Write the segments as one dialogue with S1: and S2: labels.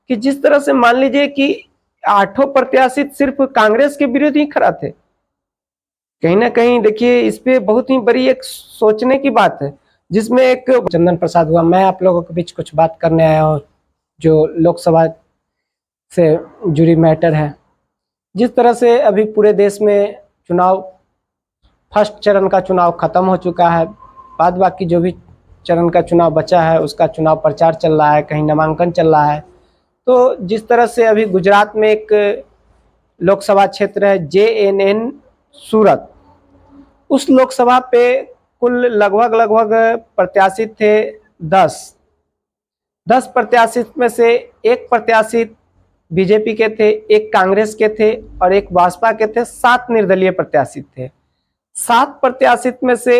S1: कि जिस तरह से मान लीजिए कि 8 प्रत्याशित सिर्फ कांग्रेस के विरोध ही खड़ा थे। कहीं ना कहीं देखिए इस पे बहुत ही बड़ी एक सोचने की बात है, जिसमें एक चंदन प्रसाद हुआ। मैं आप लोगों के बीच कुछ बात करने आया हूँ जो लोकसभा से जुड़ी मैटर है। जिस तरह से अभी पूरे देश में चुनाव, फर्स्ट चरण का चुनाव खत्म हो चुका है, बाद बाकी जो भी चरण का चुनाव बचा है उसका चुनाव प्रचार चल रहा है, कहीं नामांकन चल रहा है। तो जिस तरह से अभी गुजरात में एक लोकसभा क्षेत्र है JNN सूरत, उस लोकसभा पे कुल लगभग प्रत्याशित थे 10 प्रत्याशित में से एक प्रत्याशित बीजेपी के थे, एक कांग्रेस के थे और एक भाजपा के थे। 7 निर्दलीय प्रत्याशित थे। 7 प्रत्याशित में से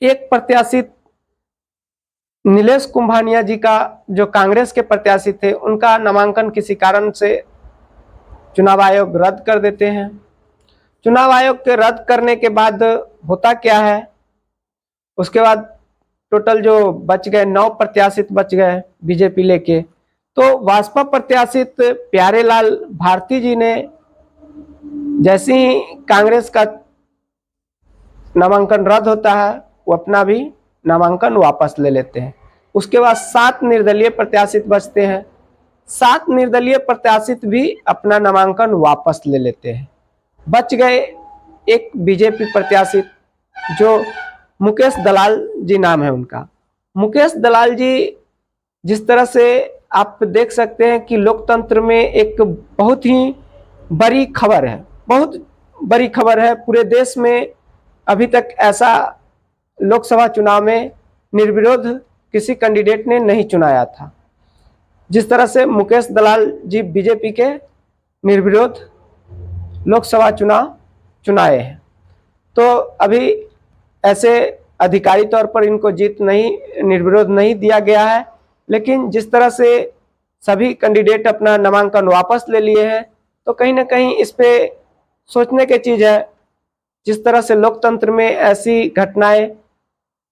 S1: एक प्रत्याशित नीलेश कुंभानिया जी का, जो कांग्रेस के प्रत्याशी थे, उनका नामांकन किसी कारण से चुनाव आयोग रद्द कर देते हैं। चुनाव आयोग के रद्द करने के बाद होता क्या है, उसके बाद टोटल जो बच गए 9 प्रत्याशित बच गए बीजेपी लेके। तो भाजपा प्रत्याशित प्यारेलाल भारती जी ने जैसे ही कांग्रेस का नामांकन रद्द होता है वो अपना भी नामांकन वापस ले लेते हैं। उसके बाद 7 निर्दलीय प्रत्याशित बचते हैं। 7 निर्दलीय प्रत्याशित भी अपना नामांकन वापस ले लेते हैं। बच गए एक बीजेपी प्रत्याशित जो मुकेश दलाल जी नाम है उनका। मुकेश दलाल जी, जिस तरह से आप देख सकते हैं कि लोकतंत्र में एक बहुत ही बड़ी खबर है, बहुत बड़ी खबर है। पूरे देश में अभी तक ऐसा लोकसभा चुनाव में निर्विरोध किसी कैंडिडेट ने नहीं चुनाया था, जिस तरह से मुकेश दलाल जी बीजेपी के निर्विरोध लोकसभा चुनाव चुनाए हैं। तो अभी ऐसे अधिकारी तौर पर इनको जीत नहीं, निर्विरोध नहीं दिया गया है, लेकिन जिस तरह से सभी कैंडिडेट अपना नामांकन वापस ले लिए हैं, तो कहीं ना कहीं इस पे सोचने की चीज है। जिस तरह से लोकतंत्र में ऐसी घटनाएं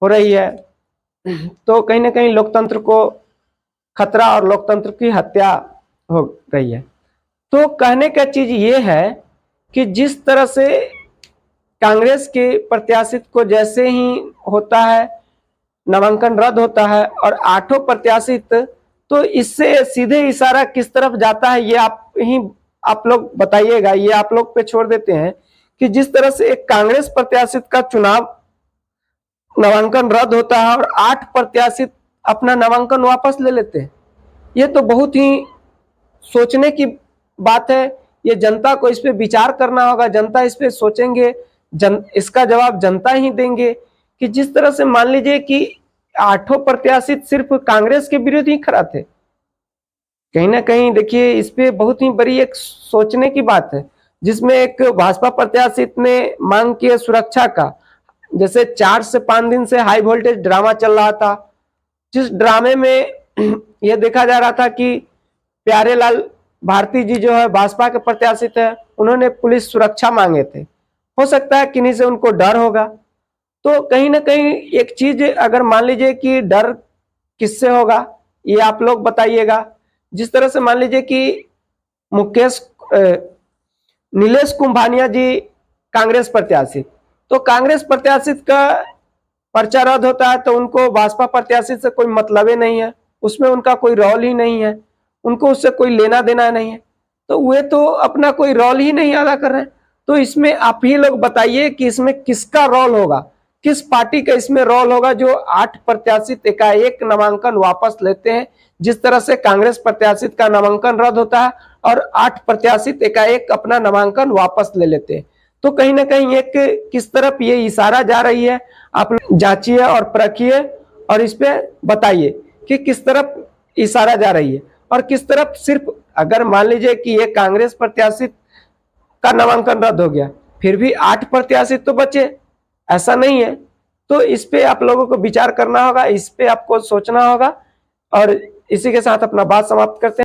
S1: हो रही है, तो कहीं ना कहीं लोकतंत्र को खतरा और लोकतंत्र की हत्या हो रही है। तो कहने का चीज ये है कि जिस तरह से कांग्रेस के प्रत्याशित को जैसे ही होता है नामांकन रद्द होता है और 8 प्रत्याशित, तो इससे सीधे इशारा किस तरफ जाता है ये आप लोग बताइएगा। ये आप लोग पे छोड़ देते हैं कि जिस तरह से एक कांग्रेस प्रत्याशित का चुनाव नामांकन रद्द होता है और 8 प्रत्याशित अपना नामांकन वापस ले लेते हैं, ये तो बहुत ही सोचने की बात है। ये जनता को इस पे विचार करना होगा, जनता इस पे सोचेंगे, इसका जवाब जनता ही देंगे कि जिस तरह से मान लीजिए कि 8 प्रत्याशित सिर्फ कांग्रेस के विरोध ही खड़ा थे। कहीं ना कहीं देखिए इस पे बहुत ही बड़ी एक सोचने की बात है, जिसमें एक भाजपा प्रत्याशित ने मांग की सुरक्षा का। जैसे 4 से 5 दिन से हाई वोल्टेज ड्रामा चल रहा था, जिस ड्रामे में यह देखा जा रहा था कि प्यारेलाल भारती जी जो है भाजपा के प्रत्याशित है, उन्होंने पुलिस सुरक्षा मांगे थे। हो सकता है किन्हीं से उनको डर होगा। तो कहीं ना कहीं एक चीज, अगर मान लीजिए कि डर किससे होगा ये आप लोग बताइएगा। जिस तरह से मान लीजिए कि नीलेश कुंभानिया जी कांग्रेस प्रत्याशी, तो कांग्रेस प्रत्याशित का पर्चा रद्द होता है तो उनको भाजपा प्रत्याशी से कोई मतलब ही नहीं है, उसमें उनका कोई रोल ही नहीं है, उनको उससे कोई लेना देना नहीं है, तो वे तो अपना कोई रोल ही नहीं अदा कर रहे हैं। तो इसमें आप ही लोग बताइए कि इसमें किसका रोल होगा, किस पार्टी का इसमें रोल होगा जो 8 प्रत्याशित एकाएक नामांकन वापस लेते हैं। जिस तरह से कांग्रेस प्रत्याशित का नामांकन रद्द होता है और 8 प्रत्याशित एकाएक अपना नामांकन वापस ले लेते हैं, तो कहीं ना कहीं एक किस तरफ ये इशारा जा रही है, आप जांचिए और परखिए और इस पे बताइए कि किस तरफ इशारा जा रही है और किस तरफ सिर्फ, अगर मान लीजिए कि ये कांग्रेस प्रत्याशित का नामांकन रद्द हो गया, फिर भी 8 प्रत्याशित तो बचे, ऐसा नहीं है। तो इस पे आप लोगों को विचार करना होगा, इस पे आपको सोचना होगा। और इसी के साथ अपना बात समाप्त करते हैं।